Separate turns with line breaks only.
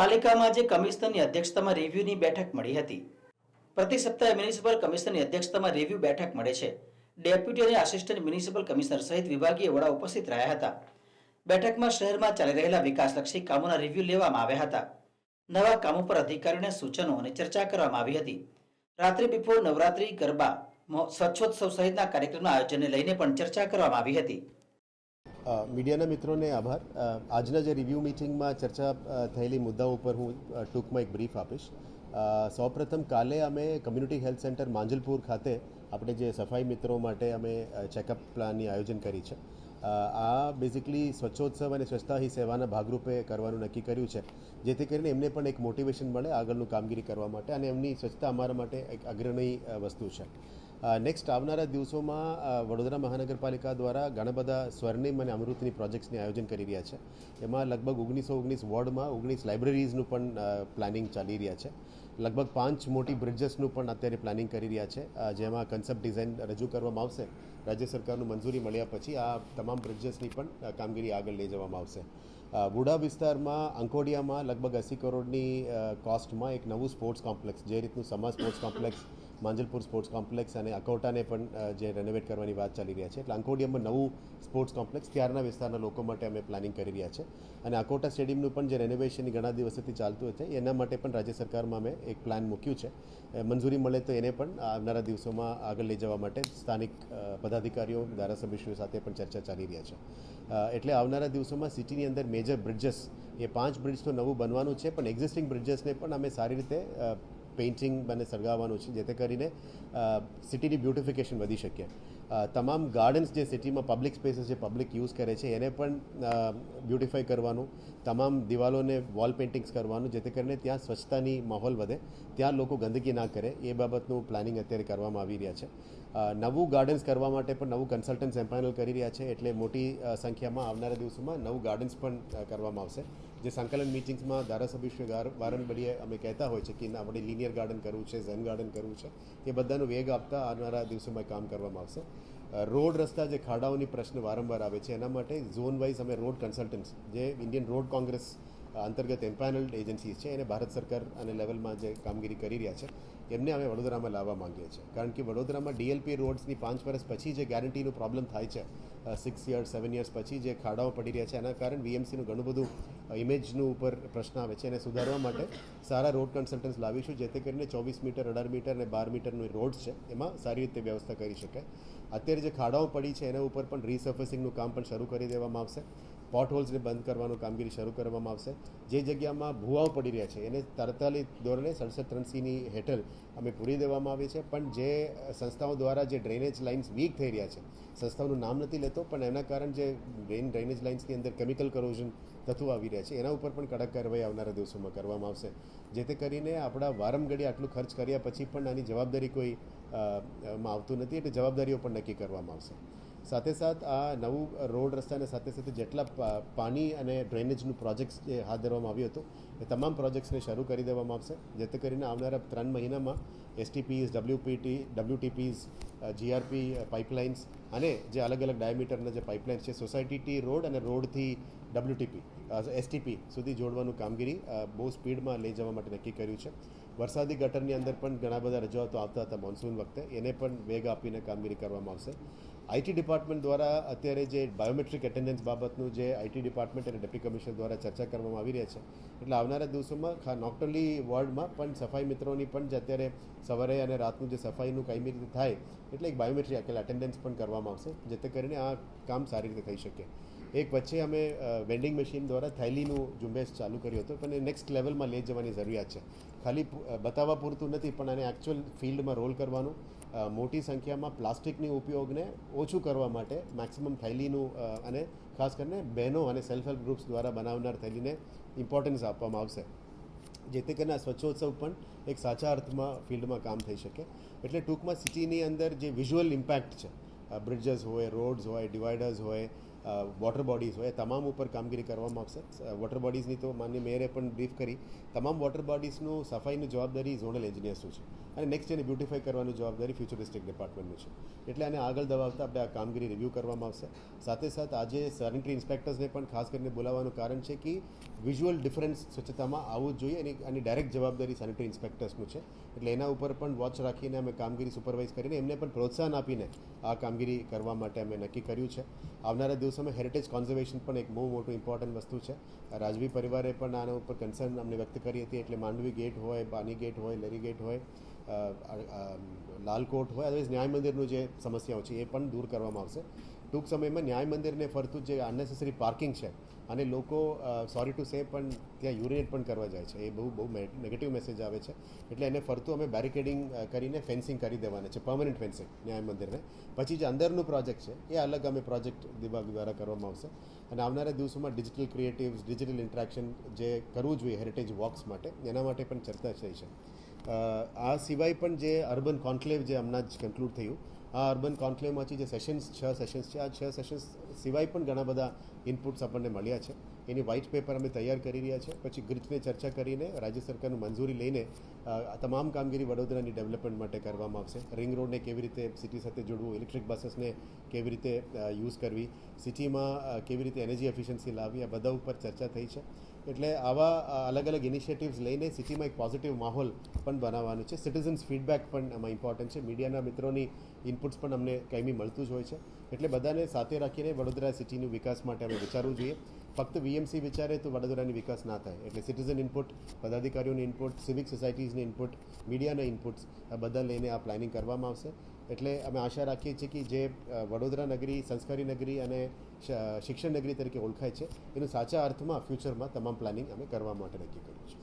પાલિકામાં આજે કમિશનરની અધ્યક્ષતામાં રિવ્યુની બેઠક મળી હતી. પ્રતિ સપ્તાહે મ્યુનિસિપલ કમિશનરની અધ્યક્ષતામાં રિવ્યુ બેઠક મળે છે. ડેપ્યુટી અને આસિસ્ટન્ટ મ્યુનિસિપલ કમિશનર સહિત વિભાગીય વડા ઉપસ્થિત રહ્યા હતા. બેઠકમાં શહેરમાં ચાલી રહેલા વિકાસલક્ષી કામોના રિવ્યુ લેવામાં આવ્યા હતા. નવા કામો પર અધિકારીઓને સૂચનો અને ચર્ચા કરવામાં આવી હતી. રાત્રિ બિફોર નવરાત્રી ગરબા સ્વચ્છોત્સવ સહિતના કાર્યક્રમના આયોજનને લઈને પણ ચર્ચા કરવામાં આવી હતી.
મીડિયાના મિત્રોને આભાર. આજના જે રિવ્યૂ મિટિંગમાં ચર્ચા થયેલી મુદ્દાઓ ઉપર હું ટૂંકમાં એક બ્રીફ આપીશ. સૌપ્રથમ કાલે અમે કમ્યુનિટી હેલ્થ સેન્ટર માંજલપુર ખાતે આપણે જે સફાઈ મિત્રો માટે અમે ચેકઅપ પ્લાનની આયોજન કરી છે. આ બેઝિકલી સ્વચ્છોત્સવ અને સ્વચ્છતા હી સેવાના ભાગરૂપે કરવાનું નક્કી કર્યું છે, જેથી કરીને એમને પણ એક મોટિવેશન મળે આગળનું કામગીરી કરવા માટે, અને એમની સ્વચ્છતા અમારા માટે એક અગ્રણી વસ્તુ છે. નેક્સ્ટ આવનારા દિવસોમાં વડોદરા મહાનગરપાલિકા દ્વારા ઘણા બધા સ્વર્ણિમ અને અમૃતની પ્રોજેક્ટ્સની આયોજન કરી રહ્યા છે. એમાં લગભગ 1919 વોર્ડમાં 19 લાઇબ્રેરીઝનું પણ પ્લાનિંગ ચાલી રહ્યા છે. લગભગ 5 મોટી બ્રિજેસનું પણ અત્યારે પ્લાનિંગ કરી રહ્યા છે, જેમાં કન્સેપ્ટ ડિઝાઇન રજૂ કરવામાં આવશે. રાજ્ય સરકારનું મંજૂરી મળ્યા પછી આ તમામ બ્રિજેસની પણ કામગીરી આગળ લઈ જવામાં આવશે. બુડા વિસ્તારમાં અંકોડિયામાં લગભગ 80 કરોડની કોસ્ટમાં એક નવું સ્પોર્ટ્સ કોમ્પ્લેક્સ, જે રીતનું Sama sports complex, Manjalpur sports complex અને અકોટાને પણ જે રેનોવેટ કરવાની વાત ચાલી રહ્યા છે, એટલે અંકોડિયામાં નવું સ્પોર્ટ્સ કોમ્પ્લેક્સ ત્યારના વિસ્તારના લોકો માટે અમે પ્લાનિંગ કરી રહ્યા છે. અને અકોટા સ્ટેડિયમનું પણ જે રેનોવેશનની ઘણા દિવસથી ચાલતું હતું, એના માટે પણ રાજ્ય સરકારમાં અમે એક પ્લાન મૂક્યું છે. મંજૂરી મળે તો એને પણ આવનારા દિવસોમાં આગળ લઈ જવા માટે સ્થાનિક પદાધિકારીઓ, ધારાસભ્યશ્રીઓ સાથે પણ ચર્ચા ચાલી રહ્યા છે. એટલે આવનારા દિવસોમાં સિટીની અંદર મેજર બ્રિજેસ, એ 5 બ્રિજ તો નવું બનવાનું છે, પણ એક્ઝિસ્ટિંગ બ્રિજેસને પણ અમે સારી રીતે પેઇન્ટિંગ અને સળગાવવાનું છે, જેથી કરીને સિટીની બ્યુટિફિકેશન વધી શકે. તમામ ગાર્ડન્સ જે સિટીમાં પબ્લિક સ્પેસીસ જે પબ્લિક યુઝ કરે છે એને પણ બ્યુટિફાઈ કરવાનું, તમામ દિવાલોને વોલ પેઇન્ટિંગ્સ કરવાનું, જેથી કરીને ત્યાં સ્વચ્છતાની માહોલ વધે, ત્યાં લોકો ગંદકી ના કરે, એ બાબતનું પ્લાનિંગ અત્યારે કરવામાં આવી રહ્યા છે. નવું ગાર્ડન્સ કરવા માટે પણ નવું કન્સલ્ટન્ટ્સ એમ્પાનલ કરી રહ્યા છે, એટલે મોટી સંખ્યામાં આવનારા દિવસોમાં નવું ગાર્ડન્સ પણ કરવામાં આવશે. જે સંકલન મિટિંગ્સમાં ધારાસભ્યશ્રી વારંવારીએ અમે કહેતા હોય છે કે આપણે લિનિયર ગાર્ડન કરવું છે, ઝેન ગાર્ડન કરવું છે, એ બધાનો વેગ આપતા આવનારા દિવસોમાં કામ કરવામાં આવશે. રોડ રસ્તા જે ખાડાઓની પ્રશ્ન વારંવાર આવે છે, એના માટે ઝોન વાઇઝ અમે રોડ કન્સલ્ટન્ટ્સ, જે ઇન્ડિયન રોડ કોંગ્રેસ અંતર્ગત એમ્પાનલ્ડ એજન્સીઝ છે, એને ભારત સરકાર અને લેવલમાં જે કામગીરી કરી રહ્યા છે, એમને અમે વડોદરામાં લાવવા માંગીએ છીએ. કારણ કે વડોદરામાં ડીએલપી રોડ્સની 5 વર્ષ પછી જે ગેરંટીનો પ્રોબ્લેમ થાય છે, 6 years 7 years પછી જે ખાડાઓ પડી રહ્યા છે, એના કારણે વીએમસીનું ઘણું બધું ઇમેજનું ઉપર પ્રશ્ન આવે છે. એને સુધારવા માટે સારા રોડ કન્સલ્ટન્ટ્સ લાવીશું, જેથી કરીને 24 મીટર, 18 મીટર અને 12 મીટરનું રોડ્સ છે, એમાં સારી રીતે વ્યવસ્થા કરી શકાય. અત્યારે જે ખાડાઓ પડી છે એના ઉપર પણ રીસર્ફેસિંગનું કામ પણ શરૂ કરી દેવામાં આવશે. પોટ હોલ્સને બંધ કરવાનું કામગીરી શરૂ કરવામાં આવશે. જે જગ્યામાં ભૂવાઓ પડી રહ્યા છે એને તાત્કાલિક ધોરણે 67 હેઠળ અમે પૂરી દેવામાં આવી છે. પણ જે સંસ્થાઓ દ્વારા જે ડ્રેનેજ લાઇન્સ વીક થઈ રહ્યા છે, સંસ્થાઓનું નામ નથી લેતો, પણ એના કારણે જે ડ્રેનેજ લાઇન્સની અંદર કેમિકલ કરોઝન તત્વો આવી રહ્યા છે, એના ઉપર પણ કડક કાર્યવાહી આવનારા દિવસોમાં કરવામાં આવશે, જેથી કરીને આપણા વારંગડી આટલું ખર્ચ કર્યા પછી પણ આની જવાબદારી કોઈ માં આવતું નથી, એટલે જવાબદારીઓ પણ નક્કી કરવામાં આવશે. સાથે સાથ આ નવું રોડ રસ્તાને સાથે સાથે જેટલા પાણી અને ડ્રેનેજનું પ્રોજેક્ટ્સ જે હાથ ધરવામાં આવ્યું હતું, એ તમામ પ્રોજેક્ટ્સને શરૂ કરી દેવામાં આવશે, જેથી કરીને આવનારા 3 મહિનામાં એસટીપીસ, ડબ્લ્યુટીપીસ, જીઆરપી પાઇપલાઇન્સ અને જે અલગ અલગ ડાયામીટરના જે પાઇપલાઇન્સ છે, સોસાયટીથી રોડ અને રોડથી ડબ્લ્યુટીપી એસટીપી સુધી જોડવાનું કામગીરી બહુ સ્પીડમાં લઈ જવા માટે નક્કી કર્યું છે. વરસાદી ગટરની અંદર પણ ઘણા બધા રજૂઆતો આવતા હતા મોન્સૂન વખતે, એને પણ વેગ આપીને કામગીરી કરવામાં આવશે. આઈટી ડિપાર્ટમેન્ટ દ્વારા અત્યારે જે બાયોમેટ્રિક એટેન્ડન્સ બાબતનું જે આઈટી ડિપાર્ટમેન્ટ અને ડેપ્યુટી કમિશનર દ્વારા ચર્ચા કરવામાં આવી રહ્યા છે, એટલે આવનારા દિવસોમાં નોટ ઓન્લી વોર્ડમાં પણ સફાઈ મિત્રોની પણ જે અત્યારે સવારે અને રાતનું જે સફાઈનું કાયમી રીતે થાય, એટલે એક બાયોમેટ્રિક એટેન્ડન્સ પણ કરવામાં આવશે, જેથી કરીને આ કામ સારી રીતે થઈ શકે. એક વચ્ચે અમે વેન્ડિંગ મશીન દ્વારા થેલીનું ઝુંબેશ ચાલુ કર્યું હતું, પણ એ નેક્સ્ટ લેવલમાં લઈ જવાની જરૂરિયાત છે. ખાલી બતાવવા પૂરતું નથી, પણ આને એકચ્યુઅલ ફિલ્ડમાં રોલ કરવાનું, મોટી સંખ્યામાં પ્લાસ્ટિકની ઉપયોગને ઓછું કરવા માટે મેક્સિમમ થેલીનું અને ખાસ કરીને બહેનો અને સેલ્ફ હેલ્પ ગ્રુપ્સ દ્વારા બનાવનાર થેલીને ઇમ્પોર્ટન્સ આપવામાં આવશે, જેથી કરીને આ સ્વચ્છોત્સવ પણ એક સાચા અર્થમાં ફિલ્ડમાં કામ થઈ શકે. એટલે ટૂંકમાં સિટીની અંદર જે વિઝ્યુઅલ ઇમ્પેક્ટ છે, બ્રિજેસ હોય, રોડ્સ હોય, ડિવાઈડર્સ હોય, વોટર બોડીઝ હોય એ તમામ ઉપર કામગીરી કરવામાં આવશે. વોટર બોડીઝની તો માનનીય મેયરે પણ બ્રીફ કરી. તમામ વોટર બોડીઝનું સફાઈની જવાબદારી ઝોનલ એન્જિનિયર્સનું છે અને નેક્સ્ટ એને બ્યુટિફાઈ કરવાની જવાબદારી ફ્યુચરિસ્ટિક ડિપાર્ટમેન્ટનું છે. એટલે આને આગળ દબાવતા આપણે આ કામગીરી રિવ્યૂ કરવામાં આવશે. સાથે સાથે આજે સેનિટરી ઇન્સ્પેક્ટર્સને પણ ખાસ કરીને બોલાવવાનું કારણ છે કે વિઝ્યુઅલ ડિફરન્સ સ્વચ્છતામાં આવવું જ જોઈએ અને આની ડાયરેક્ટ જવાબદારી સેનિટરી ઇન્સ્પેક્ટર્સનું છે. એટલે એના ઉપર પણ વોચ રાખીને અમે કામગીરી સુપરવાઇઝ કરીને એમને પણ પ્રોત્સાહન આપીને આ કામગીરી કરવા માટે અમે નક્કી કર્યું છે. આવનારા દિવસોમાં હેરિટેજ કોન્ઝર્વેશન પણ એક બહુ મોટું ઇમ્પોર્ટન્ટ વસ્તુ છે. રાજવી પરિવારે પણ આના ઉપર કન્સર્ન અમને વ્યક્ત કરી હતી. એટલે માંડવી ગેટ હોય, બાની ગેટ હોય, લરી ગેટ હોય, લાલકોટ હોય, અદરવાઇઝ ન્યાય મંદિરનું જે સમસ્યાઓ છે એ પણ દૂર કરવામાં આવશે. ટૂંક સમયમાં ન્યાય મંદિરને ફરતું જે અનનેસેસરી પાર્કિંગ છે અને લોકો સોરી ટુ સે પણ ત્યાં યુરિનેટ પણ કરવા જાય છે, એ બહુ નેગેટિવ મેસેજ આવે છે. એટલે એને ફરતું અમે બેરિકેડિંગ કરીને ફેન્સિંગ કરી દેવાના છે, પરમનન્ટ ફેન્સિંગ ન્યાય મંદિરને. પછી જે અંદરનું પ્રોજેક્ટ છે એ અલગ અમે પ્રોજેક્ટ વિભાગ દ્વારા કરવામાં આવશે. અને આવનારા દિવસોમાં ડિજિટલ ક્રિએટિવ્સ, ડિજિટલ ઇન્ટરેક્શન જે કરવું જોઈએ હેરિટેજ વોક્સ માટે, એના માટે પણ ચર્ચા થઈ છે. આ સિવાય પણ જે અર્બન કોન્ક્લેવ જે હમણાં જ કન્ક્લુડ થયું, આ અર્બન કોન્ક્લેવમાંથી જે સેશન્સ 6 સેશન્સ છે, આ 6 સેશન્સ સિવાય પણ ઘણા બધા ઇનપુટ્સ આપણને મળ્યા છે. એની વ્હાઇટ પેપર અમે તૈયાર કરી રહ્યા છે. પછી ગ્રીચને ચર્ચા કરીને રાજ્ય સરકારનું મંજૂરી લઈને આ તમામ કામગીરી વડોદરાની ડેવલપમેન્ટ માટે કરવામાં આવશે. રિંગ રોડને કેવી રીતે સિટી સાથે જોડવું, ઇલેક્ટ્રિક બસીસને કેવી રીતે યુઝ કરવી, સિટીમાં કેવી રીતે એનર્જી એફિશિયન્સી લાવવી, આ બધા ઉપર ચર્ચા થઈ છે. એટલે આવા અલગ અલગ ઇનિશિયેટિવ્સ લઈને સિટીમાં એક પોઝિટિવ માહોલ પણ બનાવવાનું છે. સિટીઝન્સ ફીડબેક પણ એમાં ઇમ્પોર્ટન્ટ છે. મીડિયાના મિત્રોની ઇનપુટ્સ પણ અમને કાયમી મળતું જ હોય છે. એટલે બધાને સાથે રાખીને વડોદરા સિટીનું વિકાસ માટે અમે વિચારવું જોઈએ. ફક્ત વીએમસી વિચારે તો વડોદરાની વિકાસ ના થાય. એટલે સિટીઝન ઇનપુટ, પદાધિકારીઓની ઇનપુટ, સિવિક સોસાયટીઝની ઇનપુટ, મીડિયાના ઇનપુટ્સ આ બધા લઈને આ પ્લાનિંગ કરવામાં આવશે. એટલે અમે આશા રાખીએ છીએ કે જે વડોદરા નગરી સંસ્કારી નગરી અને શિક્ષણ નગરી તરીકે ઓળખાય છે, એનું સાચા અર્થમાં ફ્યુચરમાં તમામ પ્લાનિંગ અમે કરવા માટે નક્કી કર્યું છે.